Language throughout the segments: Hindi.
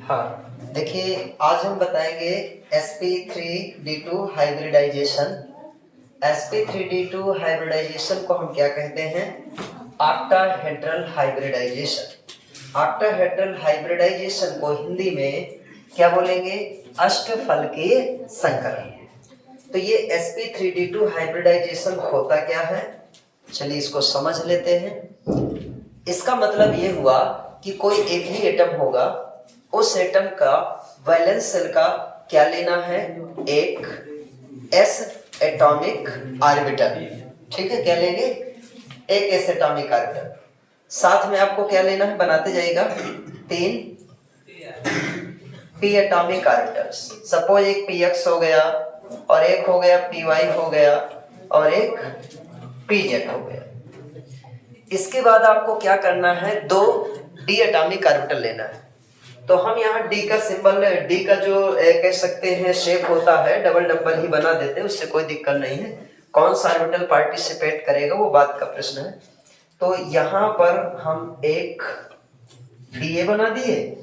हाँ, देखिए आज हम बताएंगे sp3d2 हाइब्रिडाइजेशन। sp3d2 हाइब्रिडाइजेशन को हम क्या कहते हैं? Octahedral hybridisation. ऑक्टाहेड्रल हाइब्रिडाइजेशन को हिंदी में क्या बोलेंगे? अष्टफल के संकरण। तो ये sp3d2 हाइब्रिडाइजेशन होता क्या है? चलिए इसको समझ लेते हैं। इसका मतलब ये हुआ कि कोई एक ही एटम होगा, उस एटम का वैलेंस सेल का क्या लेना है? एक s एटॉमिक ऑर्बिटल। ठीक है, क्या लेंगे? एक s एटॉमिक ऑर्बिटल। साथ में आपको क्या लेना है? बनाते जाइएगा 3 p एटॉमिक ऑर्बिटल्स। सपोज एक px हो गया और एक हो गया py हो गया और एक pz हो गया। इसके बाद आपको क्या करना है? 2 d एटॉमिक ऑर्बिटल लेना है। तो हम यहाँ d का सिंबल, d का जो कह सकते हैं शेप होता है, डबल डबल ही बना देते हैं, उससे कोई दिक्कत नहीं है। कौन सा ऑर्बिटल पार्टिसिपेट करेगा वो बात का प्रश्न है। तो यहाँ पर हम एक da बना दिए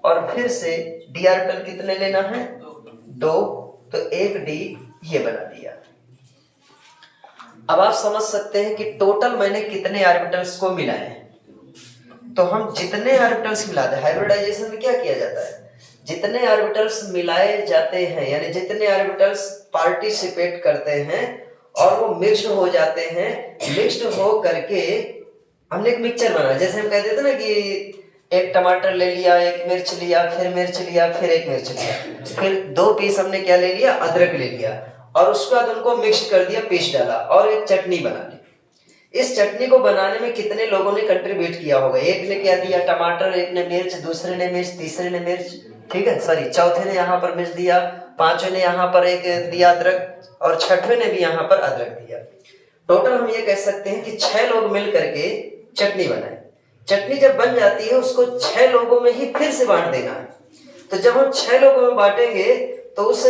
और फिर से d ऑर्बिटल कितने लेना है? 2। तो एक d ये बना दिया। अब आप समझ सकते हैं कि टोटल मैंने कितने ऑर्बिटल्स को मिलाए। तो हम जितने ऑर्बिटल्स मिलाते हैं, हाइब्रिडाइजेशन में क्या किया जाता है? जितने ऑर्बिटल्स मिलाए जाते हैं, यानी जितने ऑर्बिटल्स पार्टिसिपेट करते हैं और वो मिक्स्ड हो जाते हैं, मिक्स्ड हो करके हमने एक मिक्सचर बना। जैसे हम कहते थे ना कि एक टमाटर ले लिया, एक मिर्च लिया, फिर मिर्च लिया, फिर एक मिर्च लिया, फिर 2 पीस हमने क्या ले लिया? अदरक ले लिया, और उसके बाद उनको मिक्स कर दिया, पीस डाला और एक चटनी बना ली। इस चटनी को बनाने में कितने लोगों ने कंट्रीब्यूट किया होगा? एक ने क्या दिया? टमाटर, एक ने मिर्च, दूसरे ने मिर्च, तीसरे ने मिर्च, ठीक है, सॉरी चौथे ने यहाँ पर मिर्च दिया, पांचवें ने यहाँ पर एक दिया अदरक, और छठवें ने भी यहाँ पर अदरक दिया। टोटल हम ये कह सकते हैं कि 6 लोग मिल करके चटनी बनाए। चटनी जब बन जाती है उसको 6 लोगों में ही फिर से बांट देना है। तो जब हम 6 लोगों में बांटेंगे तो उस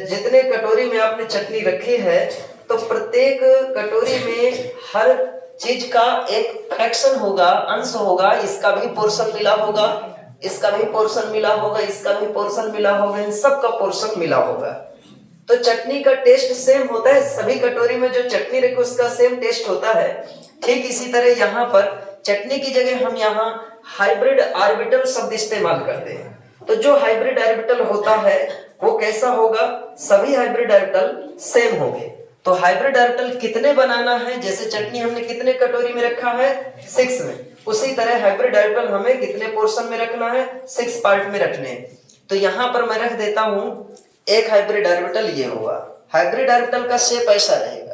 जितने कटोरी में आपने चटनी रखी है, तो प्रत्येक कटोरी में हर चीज का एक फ्रैक्शन होगा, अंश होगा। इसका भी पोर्शन मिला होगा, इसका भी पोर्शन मिला होगा, इसका भी पोर्शन मिला होगा, इन सब का पोर्शन मिला होगा। तो चटनी का टेस्ट सेम होता है। सभी कटोरी में जो चटनी रखी उसका सेम टेस्ट होता है। ठीक इसी तरह यहाँ पर चटनी की जगह हम यहाँ हाइब्रिड ऑर्बिटल शब्द इस्तेमाल करते हैं। तो जो हाइब्रिड ऑर्बिटल होता है वो कैसा होगा? सभी हाइब्रिड ऑर्बिटल सेम होंगे। तो हाइब्रिड ऑर्बिटल कितने बनाना है? जैसे चटनी हमने कितने कटोरी में रखा है? 6 में। उसी तरह हाइब्रिड ऑर्बिटल हमें कितने पोर्शन में रखना है? 6 पार्ट में रखने हैं। तो यहाँ पर मैं रख देता हूँ एक हाइब्रिड ऑर्बिटल ये हुआ। हाइब्रिड ऑर्बिटल का शेप ऐसा रहेगा।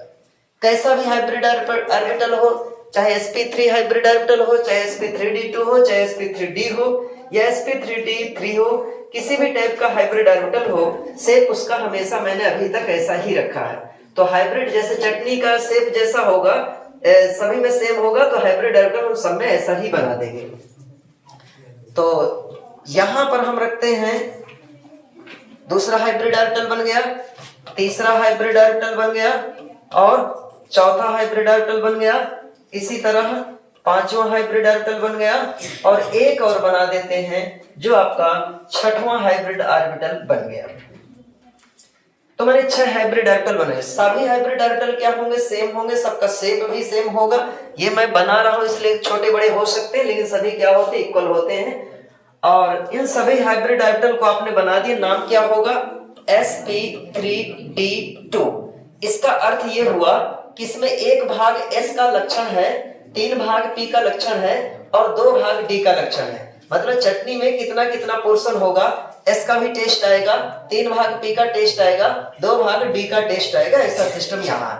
कैसा भी हाइब्रिड ऑर्बिटल हो, चाहे sp3 हाइब्रिड ऑर्बिटल हो, चाहे sp3d2 हो, चाहे sp3d हो या sp3d3 हो, किसी भी टाइप का हाइब्रिड ऑर्बिटल हो, शेप उसका हमेशा मैंने अभी तक ऐसा ही रखा है। तो हाइब्रिड जैसे चटनी का शेप जैसा होगा, सभी में सेम होगा, तो हाइब्रिड ऑर्बिटल हम सब में ऐसा ही बना देंगे। तो यहां पर हम रखते हैं दूसरा हाइब्रिड ऑर्बिटल बन गया, तीसरा हाइब्रिड ऑर्बिटल बन गया और चौथा हाइब्रिड ऑर्बिटल बन गया। इसी तरह 5वां हाइब्रिड ऑर्बिटल बन गया और एक और बना देते हैं जो आपका 6वां हाइब्रिड ऑर्बिटल बन गया। तो मैंने 6 हाइब्रिड ऑर्बिटल बनाए। सभी हाइब्रिड ऑर्बिटल क्या होंगे? सेम होंगे, सबका शेप भी सेम होगा। ये मैं बना रहा हूं इसलिए छोटे बड़े हो सकते हैं, लेकिन सभी क्या होते हैं? इक्वल होते हैं। और इन सभी हाइब्रिड ऑर्बिटल को आपने बना दिया, नाम क्या होगा? sp3d2। इसका अर्थ ये हुआ कि इसमें 1 भाग s का लक्षण है, 3 भाग p का लक्षण है और 2 भाग d का लक्षण है। मतलब चटनी में कितना कितना पोर्शन होगा, s का भी टेस्ट आएगा, 3 भाग p का टेस्ट आएगा, 2 भाग d का टेस्ट आएगा। ऐसा सिस्टम यहाँ है।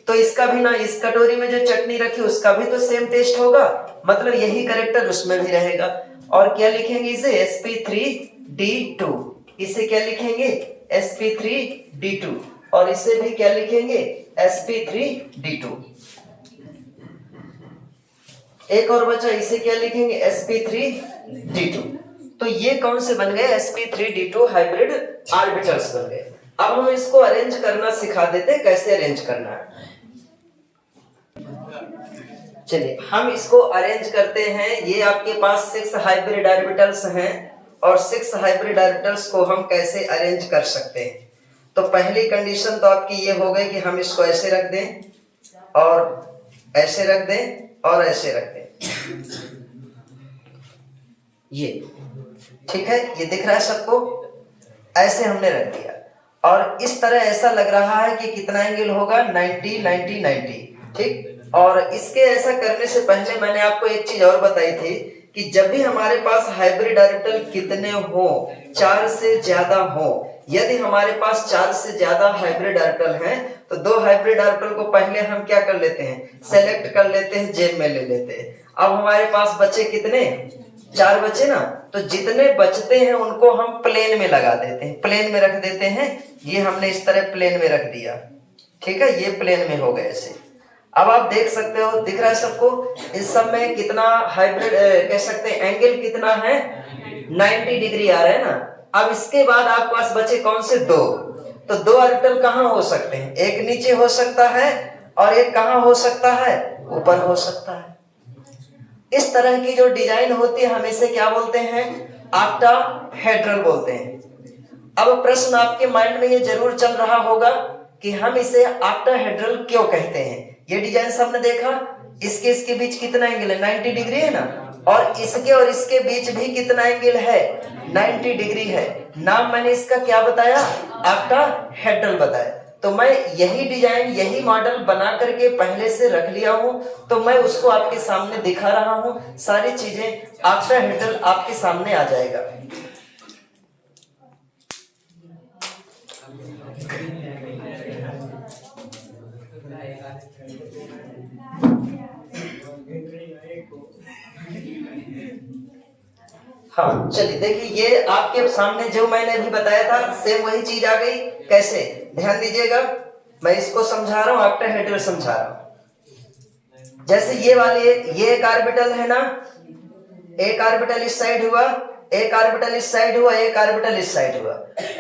तो इसका भी ना, इस कटोरी में जो चटनी रखी उसका भी तो सेम टेस्ट होगा, मतलब यही कैरेक्टर उसमें भी रहेगा। और क्या लिखेंगे इसे? sp3d2। इसे क्या लिखेंगे? sp3d2। और इसे भी क्या लिखेंगे? sp3d2। एक और बचा, इसे क्या लिखेंगे? sp3d2। तो ये कौन से बन गए? sp3d2 हाइब्रिड ऑर्बिटल्स बन गए। अब हम इसको अरेंज करना सिखा देते हैं, कैसे अरेंज करना है। चलिए हम इसको अरेंज करते हैं। ये आपके पास 6 हाइब्रिड ऑर्बिटल्स हैं और 6 हाइब्रिड ऑर्बिटल्स को हम कैसे अरेंज कर सकते हैं। तो पहली कंडीशन तो आपकी ये हो गई कि हम इसको ऐसे रख दें और ऐसे रख दें और ऐसे रख दें, ये ठीक है, ये दिख रहा है सबको, ऐसे हमने रख दिया और इस तरह ऐसा लग रहा है कि कितना एंगल होगा 90 90 90, ठीक। और इसके ऐसा करने से पहले मैंने आपको एक चीज और बताई थी कि जब भी हमारे पास हाइब्रिड ऑर्बिटल कितने हो, 4 से ज्यादा हो, यदि हमारे पास 4 से ज्यादा हाइब्रिड ऑर्बिटल हैं तो 2 हाइब्रिड ऑर्बिटल को पहले हम क्या कर लेते हैं, सेलेक्ट कर लेते हैं, जेब में ले लेते हैं। अब हमारे पास बचे कितने, 4 बचे ना, तो जितने बचते हैं उनको हम प्लेन में लगा देते हैं, प्लेन में रख देते हैं। ये हमने इस तरह प्लेन में रख दिया, ठीक है, ये प्लेन में हो गए ऐसे। अब आप देख सकते हो, दिख रहा है सबको, इस सब में कितना हाइब्रिड कह सकते हैं, एंगल कितना है 90 डिग्री आ रहा है ना। अब इसके बाद आपके पास बचे कौन से, 2, तो 2 ऑर्बिटल कहाँ हो सकते हैं, एक नीचे हो सकता है और एक कहाँ हो सकता है, ऊपर हो सकता है। इस तरह की जो डिजाइन होती है हम इसे क्या बोलते हैं, ऑक्टाहेड्रल बोलते हैं। अब प्रश्न आपके माइंड में ये जरूर चल रहा होगा कि हम इसे ऑक्टाहेड्रल क्यों कहते हैं। ये डिजाइन सबने देखा, इसके बीच कितना एंगल है, 90 डिग्री है ना, और इसके बीच भी कितना एंगल है, 90 डिग्री है। नाम मैंने इसका क्या बताया, ऑक्टाहेड्रल बताया। तो मैं यही डिजाइन, यही मॉडल बना करके पहले से रख लिया हूं, तो मैं उसको आपके सामने दिखा रहा हूं। सारी चीजें ऑक्टाहेड्रल आपके सामने आ जाएगा। हाँ चलिए देखिए, ये आपके सामने जो मैंने अभी बताया था सेम वही चीज आ गई। कैसे, ध्यान दीजिएगा, मैं इसको समझा रहा हूँ, ऑक्टाहेड्रल समझा रहा हूँ। जैसे ये वाले, ये एक ऑर्बिटल है ना, एक ऑर्बिटल इस साइड हुआ, एक ऑर्बिटल इस साइड हुआ, एक ऑर्बिटल इस साइड हुआ,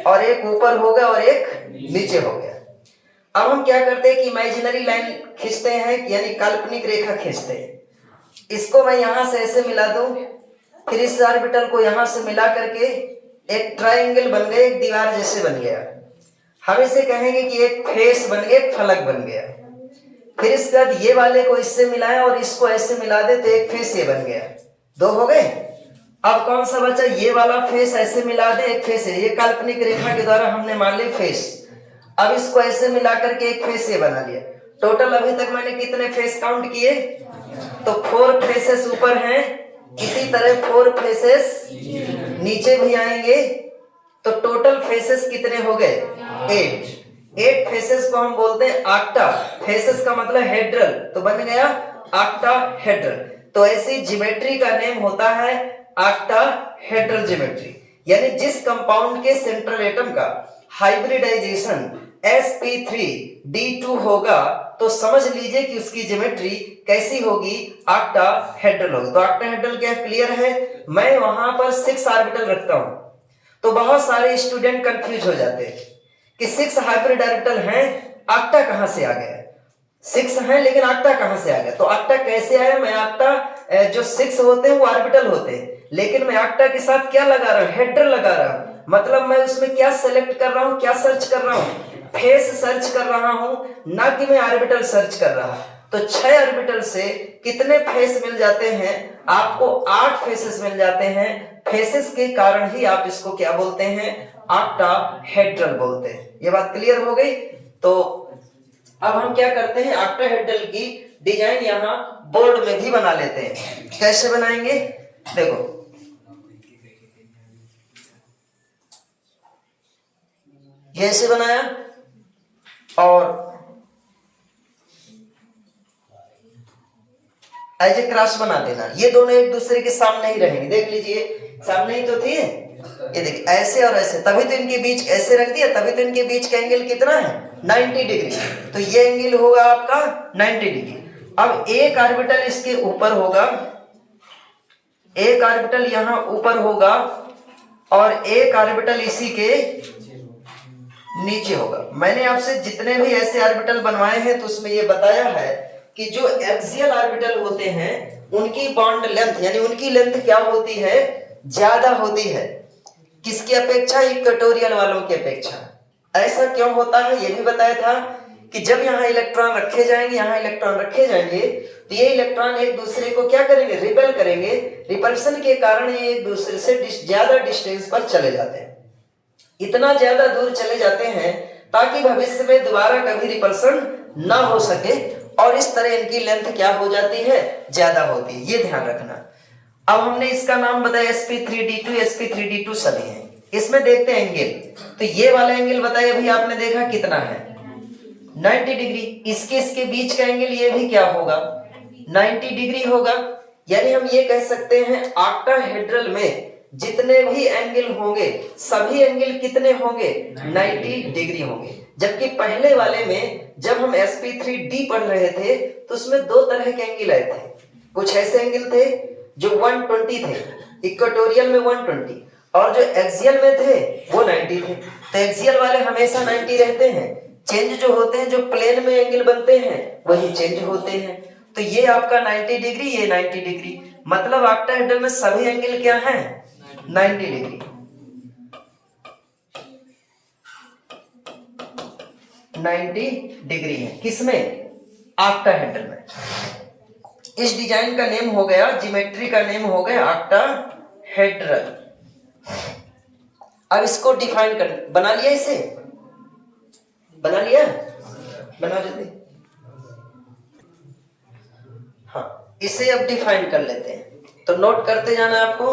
और एक ऊपर हो गया और एक नीचे हो गया। अब हम क्या करते हैं कि इमेजिनरी लाइन खींचते हैं, यानी काल्पनिक रेखा खींचते हैं। इसको मैं यहां से ऐसे मिला दूं, फिर इस ऑर्बिटल को यहां से मिला करके एक ट्रायंगल बन गया, एक दीवार जैसे बन गया। हम इसे कहेंगे कि एक फेस बन गया, एक फलक बन गया। फिर इसके बाद ये वाले को इससे मिलाएं और इसको ऐसे मिला दे तो एक फेस ये बन गया, 2 हो गए। अब कौन सा बचा, ये वाला फेस ऐसे मिला दे, एक फेस है, ये काल्पनिक रेखा के द्वारा हमने मान लिया फेस। अब इसको ऐसे मिला करके एक फेस ये बना लिया। टोटल अभी तक मैंने कितने फेस काउंट किए, तो 4 फेसेस ऊपर हैं, इसी तरह 4 फेसेस नीचे भी आएंगे, तो टोटल फेसेस कितने हो गए, 8 फेसेस को हम बोलते हैं ऑक्टा। फेसेस का मतलब हेड्रल, तो बन गया ऑक्टाहेड्रल। तो ऐसी ज्योमेट्री का नेम होता है ऑक्टाहेड्रल ज्योमेट्री। यानी जिस कंपाउंड के सेंट्रल एटम का हाइब्रिडाइजेशन sp3d2 होगा, तो समझ लीजिए कि उसकी ज्योमेट्री कैसी होगी, ऑक्टाहेड्रल होगी। तो ऑक्टाहेड्रल क्या क्लियर है। मैं वहां पर 6 ऑर्बिटल रखता हूं, तो बहुत सारे स्टूडेंट कंफ्यूज हो जाते हैं कि 6 हाइब्रिड ऑर्बिटल हैं, ऑक्टा कहां से आ गया। 6 हैं लेकिन ऑक्टा कहां से आ गया, तो ऑक्टा कैसे आया। मैं ऑक्टा जो 6 होते हैं वो ऑर्बिटल होते हैं, लेकिन मैं ऑक्टा के साथ क्या लगा रहा हूं, हेड्रल लगा रहा हूं। मतलब मैं उसमें क्या सेलेक्ट कर रहा हूं, क्या सर्च कर रहा हूं, फेस सर्च कर रहा हूं, ना कि मैं ऑर्बिटल सर्च कर रहा। तो 6 ऑर्बिटल से कितने फेस मिल जाते हैं आपको, 8 फेसेस मिल जाते हैं। फेसेस के कारण ही आप इसको क्या बोलते हैं, ऑक्टाहेड्रल बोलते हैं। ये बात क्लियर हो गई। तो अब हम क्या करते हैं, ऑक्टाहेड्रल की डिजाइन यहां बोर्ड में भी बना लेते हैं। कैसे बनाएंगे, देखो ये ऐसे बनाया और एज ए क्रॉस बना देना। ये दोनों एक दूसरे के सामने ही रहेंगे, देख लीजिए सामने ही तो थी, ये देखिए ऐसे और ऐसे, तभी तो इनके बीच ऐसे रख दिया, तभी तो इनके बीच का एंगल कितना है 90 डिग्री। तो ये एंगल होगा आपका 90 डिग्री। अब एक ऑर्बिटल इसके ऊपर होगा, एक ऑर्बिटल यहां ऊपर होगा और एक ऑर्बिटल इसी के नीचे होगा। मैंने आपसे जितने भी ऐसे ऑर्बिटल बनवाए हैं तो उसमें ये बताया है कि जो एक्सियल ऑर्बिटल होते हैं उनकी बॉन्ड लेंथ, यानी उनकी लेंथ क्या होती है, ज्यादा होती है। किसकी अपेक्षा? इक्वेटोरियल वालों की अपेक्षा। ऐसा क्यों होता है ये भी बताया था कि जब यहाँ इलेक्ट्रॉन रखे जाएंगे, यहाँ इलेक्ट्रॉन रखे जाएंगे, तो ये इलेक्ट्रॉन एक दूसरे को क्या करेंगे? रिपेल करेंगे। रिपल्शन के कारण ये एक दूसरे से ज्यादा डिस्टेंस पर चले जाते हैं, इतना ज्यादा दूर चले जाते हैं ताकि भविष्य में दोबारा कभी रिपल्शन ना हो सके, और इस तरह इनकी लेंथ क्या हो जाती है? ज्यादा होती है। ये ध्यान रखना। अब हमने इसका नाम बताया sp3d2, sp3d2 सभी हैं। इसमें देखते हैं एंगल, तो ये वाला एंगल बताइए अभी आपने देखा कितना है? 90 डिग्री। इसके बीच का एंगल ये भी क्या होगा? 90 डिग्री होगा। यानी हम ये कह सकते हैं ऑक्टाहेड्रल में जितने भी एंगल होंगे सभी एंगल कितने होंगे? 90 डिग्री होंगे। जबकि पहले वाले में जब हम sp3d पढ़ रहे थे तो उसमें दो तरह के एंगल आए थे। कुछ ऐसे एंगल थे जो 120 थे, इक्वेटोरियल में 120, और जो एक्सियल में थे वो 90 थे। तो एक्सियल वाले हमेशा 90 रहते हैं। चेंज जो होते हैं, जो प्लेन में एंगल बनते हैं वही चेंज होते हैं। तो ये आपका 90 डिग्री, ये 90 डिग्री, मतलब ऑक्टाहेड्रल में सभी एंगल क्या हैं? 90 डिग्री। 90 डिग्री है किसमें? ऑक्टाहेड्रल में। इस डिजाइन का नेम हो गया, ज्योमेट्री का नेम हो गया ऑक्टाहेड्रल। अब इसको डिफाइन कर, बना लिया, इसे बना लिया, बना जल्दी। हाँ, इसे अब डिफाइन कर लेते हैं। तो नोट करते जाना आपको।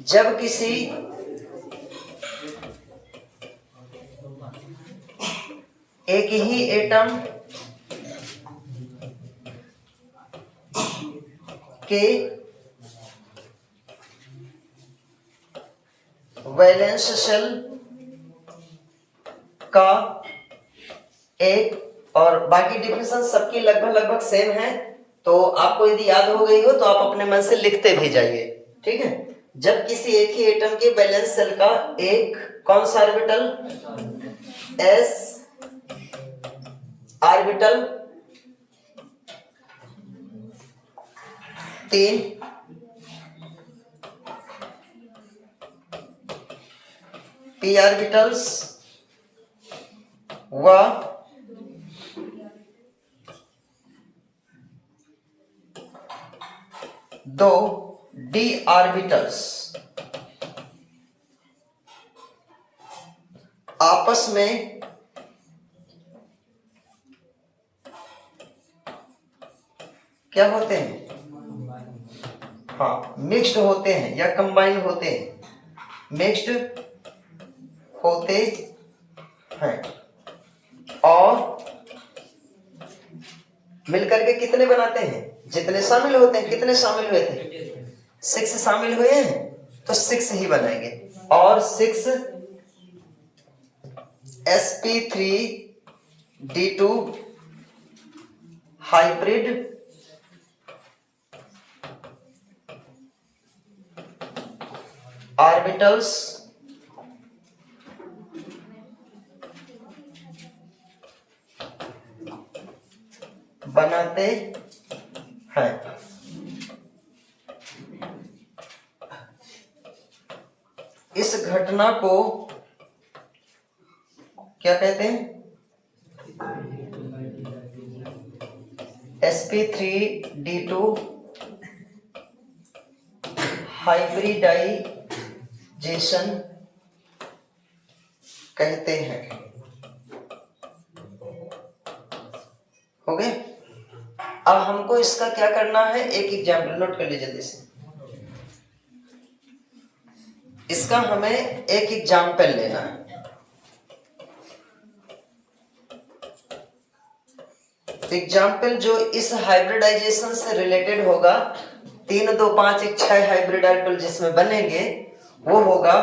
जब किसी एक ही एटम के वैलेंस शेल का एक, और बाकी डिफिनेशन सबकी लगभग सेम है, तो आपको यदि याद हो गई हो तो आप अपने मन से लिखते भी जाइए, ठीक है। जब किसी एक ही एटम के वैलेंस शेल का एक कौन सा orbital? s orbital 3 p orbitals व 2 d ऑर्बिटल्स आपस में क्या होते हैं? हाँ, मिक्स्ड होते हैं या कंबाइन होते हैं। मिक्स्ड होते हैं और मिलकर के कितने बनाते हैं? जितने शामिल होते हैं। कितने शामिल हुए थे? 6 शामिल हुए हैं, तो 6 ही बनाएंगे। और 6 sp3d2 हाइब्रिड ऑर्बिटल्स बनाते हैं। इस घटना को क्या कहते हैं? sp3d2 हाइब्रिडाइजेशन कहते हैं। हो गए? अब हमको इसका क्या करना है? एक एग्जाम्पल नोट कर लीजिए जल्दी से। इसका हमें एक एग्जाम्पल लेना है। एग्जाम्पल जो इस हाइब्रिडाइजेशन से रिलेटेड होगा, 3 2 5 1 6 हाइब्रिड ऑर्बिटल जिसमें बनेंगे, वो होगा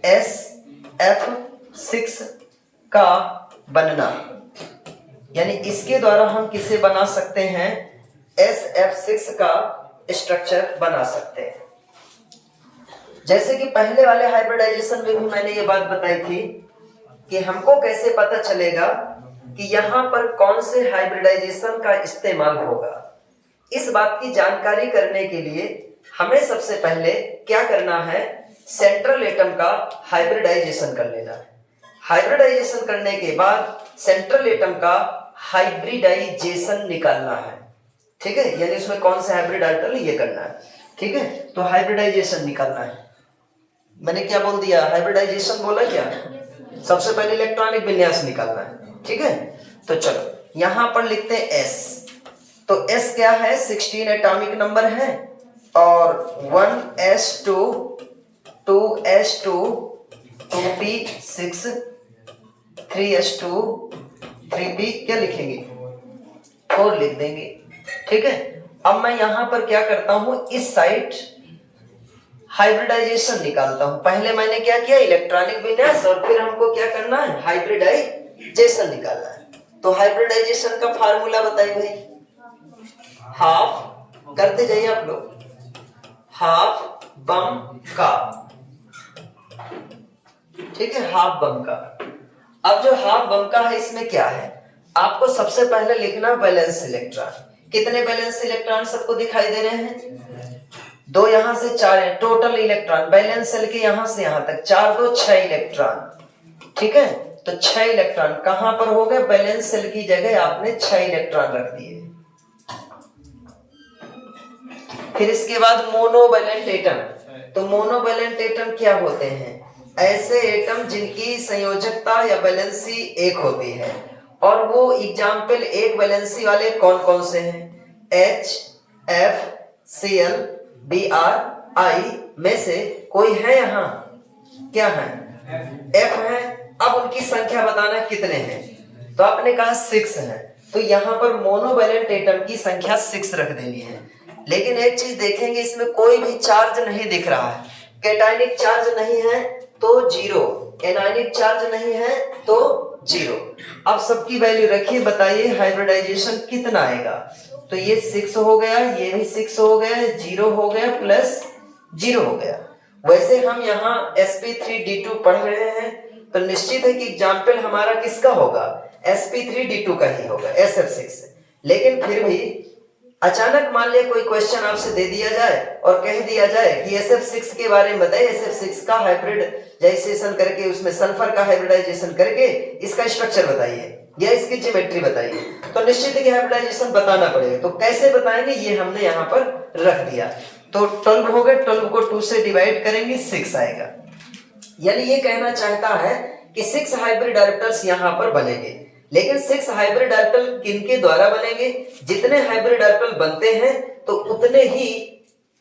sf6 का बनना। यानी इसके द्वारा हम किसे बना सकते हैं? sf6 का स्ट्रक्चर बना सकते हैं। जैसे कि पहले वाले हाइब्रिडाइजेशन में भी मैंने ये बात बताई थी कि हमको कैसे पता चलेगा कि यहाँ पर कौन से हाइब्रिडाइजेशन का इस्तेमाल होगा। इस बात की जानकारी करने के लिए हमें सबसे पहले क्या करना है? सेंट्रल एटम का हाइब्रिडाइजेशन कर लेना है। हाइब्रिडाइजेशन करने के बाद सेंट्रल एटम का हाइब्रिडाइजेशन निकालना है, ठीक है, यानी उसमें कौन सा हाइब्रिड ऑर्बिटल ये करना है, ठीक है। तो हाइब्रिडाइजेशन निकालना है, मैंने क्या बोल दिया, हाइब्रिडाइजेशन बोला क्या, सबसे पहले इलेक्ट्रॉनिक विन्यास निकालना है, ठीक है। तो चलो यहां पर लिखते हैं S। तो S क्या है, 16 एटॉमिक नंबर है और 1s2 2s2 2p6 3s2 3p क्या लिखेंगे, 4 लिख देंगे, ठीक है। अब मैं यहां पर क्या करता हूं, इस साइड हाइब्रिडाइजेशन निकालता हूं। पहले मैंने क्या किया, इलेक्ट्रॉनिक विन्यास, और फिर हमको क्या करना है, हाइब्रिडाइजेशन निकालना है। तो हाइब्रिडाइजेशन का फार्मूला बताइए भाई, हाफ करते जाइए आप लोग, हाफ बम का, ठीक है, हाफ बम का। अब जो हाफ बम का है इसमें क्या है, आपको सबसे पहले लिखना वैलेंस इलेक्ट्रॉन। कितने वैलेंस इलेक्ट्रॉन सबको दिखाई दे रहे हैं, 2 यहां से 4 है टोटल इलेक्ट्रॉन, वैलेंस सेल के यहां से यहां तक 4 2 6 इलेक्ट्रॉन, ठीक है। तो 6 इलेक्ट्रॉन कहां पर हो गए, वैलेंस सेल की जगह आपने 6 इलेक्ट्रॉन रख दिए। फिर इसके बाद मोनोवैलेंट एटम। तो मोनोवैलेंट एटम क्या होते हैं, ऐसे एटम जिनकी संयोजकता या वैलेंसी 1 होती है, और वो एग्जाम्पल 1 वैलेंसी वाले कौन कौन से हैं, H F Cl Br I में से कोई है यहाँ, क्या है, F है। अब उनकी संख्या बताना कितने हैं, तो आपने कहा 6 है, तो यहाँ पर मोनोवैलेंट एटम की संख्या 6 रख देनी है। लेकिन एक चीज देखेंगे, इसमें कोई भी चार्ज नहीं दिख रहा है, कैटायनिक चार्ज नहीं है तो 0, एनायनिक चार्ज नहीं है तो 0। अब सबकी वैल्यू रखिए, बताइए हाइब्रिडाइजेशन कितना आएगा। तो ये 6 हो गया, ये भी 6 हो गया, 0 हो गया प्लस 0 हो गया। वैसे हम यहाँ sp3d2 पढ़ रहे हैं, तो निश्चित है कि एग्जाम्पल हमारा किसका होगा, sp3d2 का ही होगा, SF6। लेकिन फिर भी अचानक मान लिया कोई क्वेश्चन आपसे दे दिया जाए और कह दिया जाए कि SF6 के बारे में बताइए, SF6 का हाइब्रिडाइजेशन करके उसमें सल्फर का हाइब्रिडाइजेशन करके इसका स्ट्रक्चर बताइए या इसकी ज्योमेट्री बताइए, तो निश्चित है कि हाइब्रिडाइजेशन बताना पड़ेगा। तो कैसे बताएंगे, ये हमने यहाँ पर रख दिया। तो 12 हो गए, 12 को 2 से डिवाइड करेंगे 6 आएगा। यानी ये कहना चाहता है कि 6 हाइब्रिड ऑर्बिटल्स यहाँ पर बनेंगे। लेकिन 6 हाइब्रिड ऑर्बिटल किनके द्वारा बनेंगे, जितने हाइब्रिड ऑर्बिटल बनते हैं तो उतने ही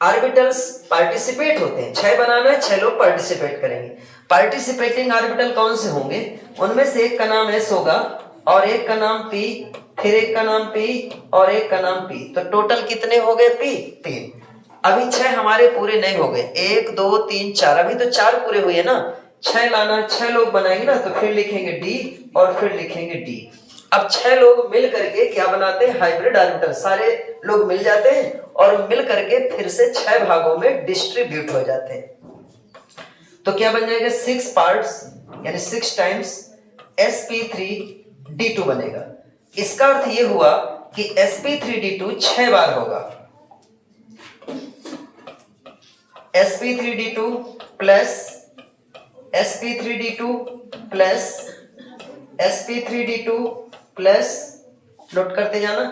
ऑर्बिटल्स पार्टिसिपेट होते हैं। 6 बनाना है, 6 लोग पार्टिसिपेट करेंगे। पार्टिसिपेटिंग ऑर्बिटल कौन से होंगे, उनमें से एक का नाम S होगा और एक का नाम P, फिर एक का नाम P और एक का नाम P। तो टोटल कितने हो गए, P 3। अभी 6 हमारे पूरे नहीं हो गए, 1 2 3 4, अभी तो 4 पूरे हुए ना, 6 लाना, 6 लोग बनाएंगे ना, तो फिर लिखेंगे D और फिर लिखेंगे D। अब 6 लोग मिल करके क्या बनाते हैं, हाइब्रिड ऑर्बिटल। सारे लोग मिल जाते हैं और मिल करके फिर से 6 भागों में डिस्ट्रीब्यूट हो जाते हैं। तो क्या बन जाएगा, 6 पार्ट्स यानी 6 टाइम्स sp3d2 बनेगा। इसका अर्थ ये हुआ कि sp3d2 6 बार होगा। sp3d2 plus sp3d2 plus sp3d2 plus, note करते जाना,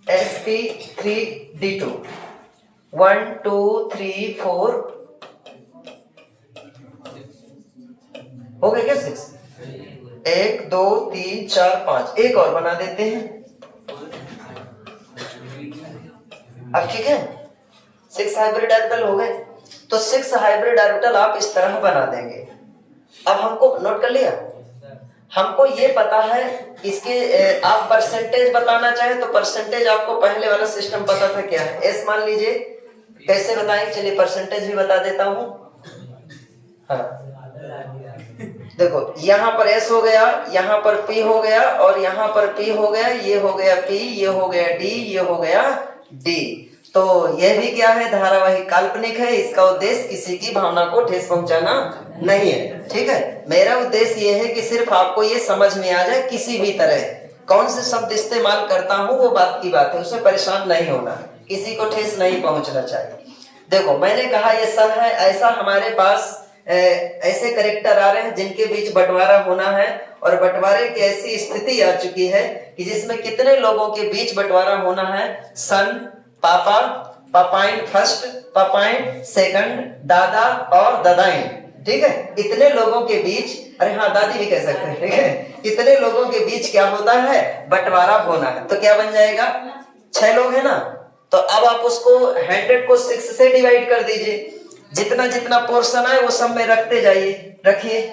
sp3d2 1 2 3 4 हो गए क्या 6, 1 2 3 4 5, एक और बना देते हैं। अब ठीक है, 6 हाइब्रिड ऑर्बिटल हो गए। तो 6 हाइब्रिड ऑर्बिटल आप इस तरह बना देंगे। अब हमको नोट कर लिया, हमको ये पता है इसके आप परसेंटेज बताना चाहें तो परसेंटेज आपको पहले वाला सिस्टम पता था क्या है, S मान लीजिए। कैसे बताएं, चलिए परसेंटेज भी बता देता हूं। हाँ देखो, यहाँ पर S हो गया, यहाँ पर P हो गया और यहाँ पर P हो गया, ये हो गया P, ये हो गया D, ये हो गया D। तो यह भी क्या है, धारावाहिक काल्पनिक है। इसका उद्देश्य किसी की भावना को ठेस पहुंचाना नहीं है, ठीक है। मेरा उद्देश्य यह है कि सिर्फ आपको ये समझ में आ जाए, किसी भी तरह कौन से शब्द इस्तेमाल करता हूं वो बात की बात है, उसमें परेशान नहीं होना, किसी को ठेस नहीं पहुंचना चाहिए। देखो मैंने कहा ये सन है, ऐसा हमारे पास ऐसे करेक्टर आ रहे हैं जिनके बीच बंटवारा होना है, और बंटवारे की ऐसी स्थिति आ चुकी है कि जिसमें कितने लोगों के बीच बंटवारा होना है, सन, पापा, पापाइन फर्स्ट, पापाइन सेकंड, दादा और दादाइन, ठीक है, इतने लोगों के बीच, अरे हाँ दादी भी कह सकते हैं, ठीक है, इतने लोगों के बीच क्या होता है, बंटवारा होना है। तो क्या बन जाएगा, 6 लोग है ना, तो अब आप उसको 100 को 6 से डिवाइड कर दीजिए, जितना जितना पोर्शन है वो सब में रखते जाइए, रखिए,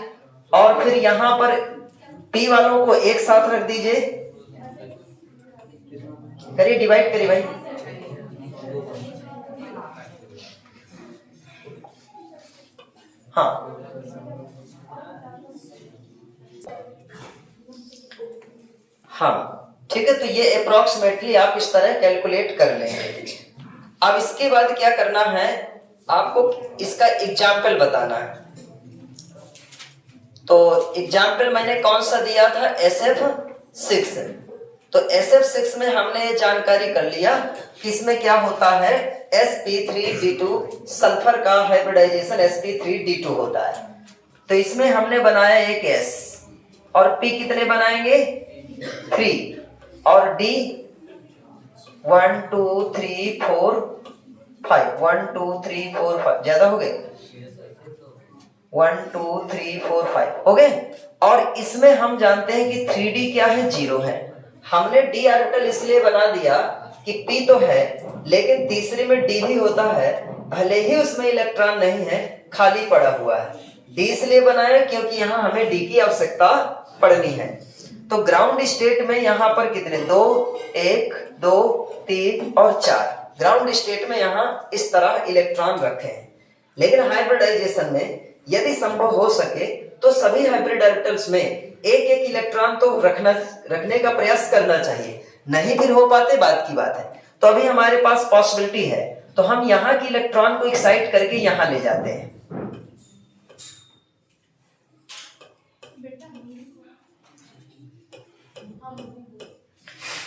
और फिर यहां पर पी वालों को एक साथ रख दीजिए, करिए डिवाइड करिए भाई, हाँ हाँ ठीक है। तो ये अप्रोक्सीमेटली आप इस तरह कैलकुलेट कर लेंगे। अब इसके बाद क्या करना है, आपको इसका एग्जाम्पल बताना है। तो एग्जाम्पल मैंने कौन सा दिया था, SF6। तो SF6 में हमने ये जानकारी कर लिया कि इसमें क्या होता है, sp3d2 सल्फर का हाइब्रिडाइजेशन sp3d2 होता है। तो इसमें हमने बनाया एक S, और P कितने बनाएंगे, 3, और D 1 2 3 4 5, 1 2 3 4 5, ज्यादा हो गए, 1 2 3 4 5 हो गए। और इसमें हम जानते हैं कि 3D क्या है, 0 है। हमने D ऑर्बिटल इसलिए बना दिया कि P तो है लेकिन तीसरे में D भी होता है, भले ही उसमें इलेक्ट्रॉन नहीं है, खाली पड़ा हुआ है। D इसलिए बनाया क्योंकि यहाँ हमें D की आवश्यकता पड़नी है। तो ग्राउंड स्टेट में यहाँ पर कितने, 2 1 2 3 और 4 ग्राउंड स्टेट में यहाँ इस तरह इलेक्ट्रॉन रखे हैं। लेकिन हाइब्रिडाइजेशन में यदि संभव हो सके तो सभी हाइब्रिड ऑर्बिटल्स में एक एक इलेक्ट्रॉन तो रखने का प्रयास करना चाहिए, नहीं फिर हो पाते बात की बात है। तो अभी हमारे पास पॉसिबिलिटी है, तो हम यहाँ की इलेक्ट्रॉन को एक्साइट करके यहाँ ले जाते हैं।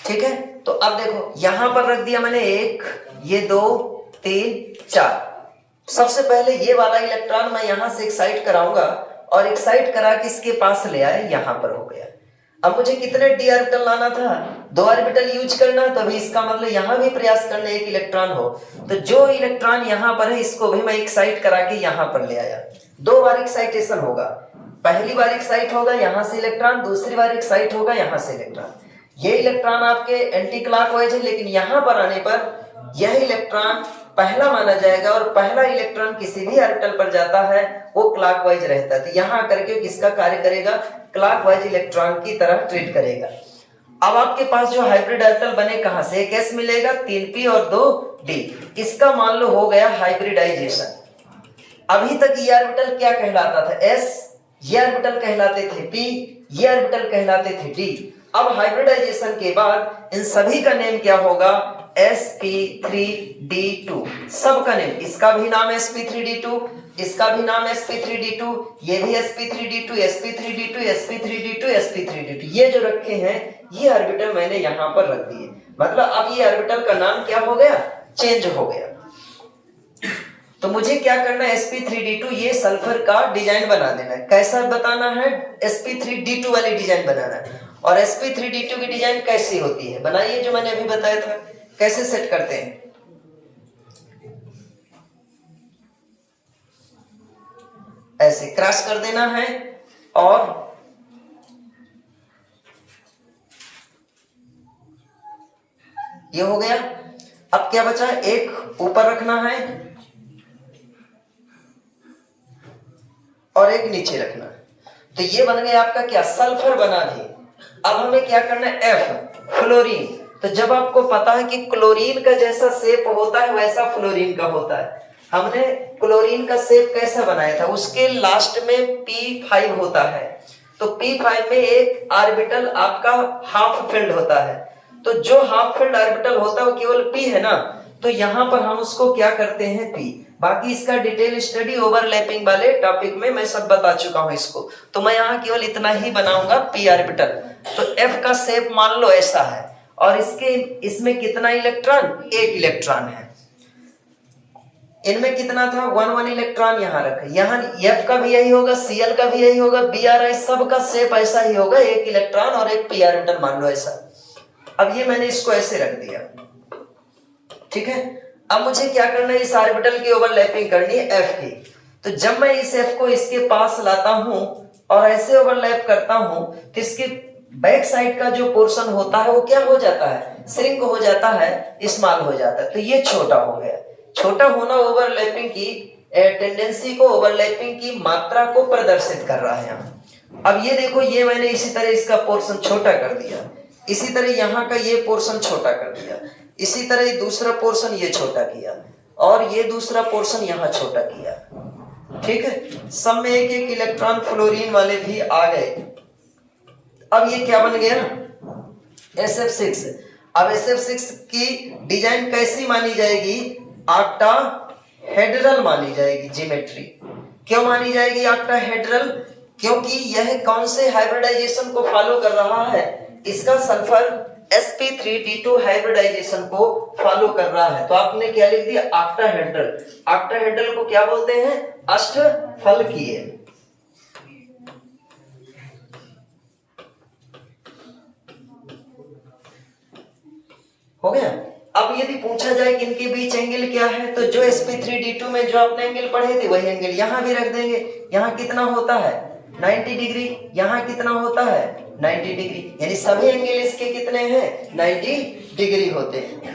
ठीक है, तो अब देखो यहां पर रख दिया मैंने 1, ये 2 3 4। सबसे पहले ये वाला इलेक्ट्रॉन मैं यहां से एक्साइट कराऊंगा, और एक्साइट करा के इसके पास ले आए, यहां पर हो गया। अब मुझे कितने d ऑर्बिटल लाना था, 2 ऑर्बिटल यूज करना, तो अभी इसका मतलब यहां भी प्रयास करना एक इलेक्ट्रॉन हो। तो जो इलेक्ट्रॉन यहां पर है इसको भी मैं एक्साइट करा के यहां पर ले आया। 2 बार एक्साइटेशन होगा, पहली बार एक्साइट होगा यहां से इलेक्ट्रॉन, दूसरी बार एक्साइट होगा यहां से इलेक्ट्रॉन। ये इलेक्ट्रॉन आपके एंटी क्लॉकवाइज है, लेकिन यहां पर आने पर यह इलेक्ट्रॉन पहला माना जाएगा, और पहला इलेक्ट्रॉन किसी भी ऑर्बिटल पर जाता है वो क्लॉकवाइज रहता है। तो यहां करके किसका कार्य करेगा, क्लॉकवाइज इलेक्ट्रॉन की तरह ट्रीट करेगा। अब आपके पास जो हाइब्रिड ऑर्बिटल बने कहां से, एक S मिलेगा, 3p और 2d, इसका मान लो हो गया हाइब्रिडाइजेशन। अभी तक ये ऑर्बिटल क्या कहलाता था, S, ये ऑर्बिटल कहलाते थे p, ये ऑर्बिटल कहलाते थे d। अब हाइब्रिडाइजेशन के बाद इन सभी का नेम क्या होगा, sp3d2, सबका नेम, इसका भी नाम sp3d2, इसका भी नाम sp3d2, ये भी sp3d2, sp3d2, sp3d2, sp3d2, ये जो रखे हैं ये ऑर्बिटल मैंने यहां पर रख दिए। मतलब अब ये ऑर्बिटल का नाम क्या हो गया, चेंज हो गया। तो मुझे क्या करना है, sp3d2 ये सल्फर का डिजाइन बना देना है। कैसा बताना है, sp3d2 वाली डिजाइन बनाना है। और sp3d2 की डिजाइन कैसी होती है, बनाइए जो मैंने अभी बताया था, कैसे सेट करते हैं। ऐसे क्रॉस कर देना है, और ये हो गया। अब क्या बचा, एक ऊपर रखना है और एक नीचे रखना है। तो ये बन गया आपका क्या, सल्फर बना दी। अब हमें क्या करना है, F, फ्लोरीन। तो जब आपको पता है कि क्लोरीन का जैसा शेप होता है वैसा फ्लोरीन का होता है, हमने क्लोरीन का शेप कैसा बनाया था, उसके लास्ट में P5 होता है। तो P5 में एक ऑर्बिटल आपका हाफ फील्ड होता है। तो जो हाफ फील्ड ऑर्बिटल होता है वो केवल P है ना, तो यहां पर हम उसको क्या करते हैं, P। बाकी इसका डिटेल स्टडी ओवरलैपिंग वाले टॉपिक में मैं सब बता चुका हूं इसको, तो मैं यहाँ केवल इतना ही बनाऊंगा, P ऑर्बिटल। तो F का शेप मान लो ऐसा है, और इसमें कितना इलेक्ट्रॉन, एक इलेक्ट्रॉन है। इनमें कितना था 1 इलेक्ट्रॉन यहाँ रखा, यहाँ F का भी यही होगा, Cl का भी यही होगा, Bri सबका शेप ऐसा ही होगा, एक इलेक्ट्रॉन और एक p ऑर्बिटल मान लो ऐसा। अब ये मैंने इसको ऐसे रख दिया, ठीक है। अब मुझे क्या करना है, इस ऑर्बिटल की ओवरलैपिंग करनी है F की। तो जब मैं इस F को इसके पास लाता हूं और ऐसे ओवरलैप करता हूं तो इसके बैक साइड का जो पोर्शन होता है वो क्या हो जाता है, श्रिंक हो जाता है, स्मॉल हो जाता है। तो ये छोटा हो गया। छोटा होना ओवरलैपिंग की टेंडेंसी को, ओवरलैपिंग की मात्रा को प्रदर्शित कर रहा है यहाँ। अब ये देखो, ये मैंने इसी तरह इसका पोर्शन छोटा कर दिया, इसी तरह यहाँ का ये पोर्शन छोटा कर दिया, इसी तरह दूसरा पोर्शन ये छोटा किया और ये दूसरा पोर्शन यहाँ छोटा किया, ठीक है। सब में एक एक इलेक्ट्रॉन फ्लोरीन वाले भी आ गए। अब ये क्या बन गया, SF6। अब SF6 की डिजाइन कैसी मानी जाएगी, ऑक्टाहेड्रल मानी जाएगी ज्योमेट्री। क्यों मानी जाएगी ऑक्टाहेड्रल, क्योंकि यह कौन से हाइब्रिडाइजेशन को फॉलो कर रहा है, इसका सल्फर sp3d2 हाइब्रिडाइजेशन को फॉलो कर रहा है। तो आपने क्या लिख दिया, ऑक्टाहेड्रल। ऑक्टाहेड्रल को क्या बोलते हैं, अष्टफलकीय। हो गया। अब यदि पूछा जाए कि इनके बीच एंगल क्या है, तो जो sp3d2 में जो आपने एंगल पढ़े थे वही एंगल यहाँ भी रख देंगे। यहाँ कितना होता है 90 डिग्री, यहाँ कितना होता है 90 डिग्री, यानी सभी एंगल इसके कितने हैं 90 डिग्री होते हैं।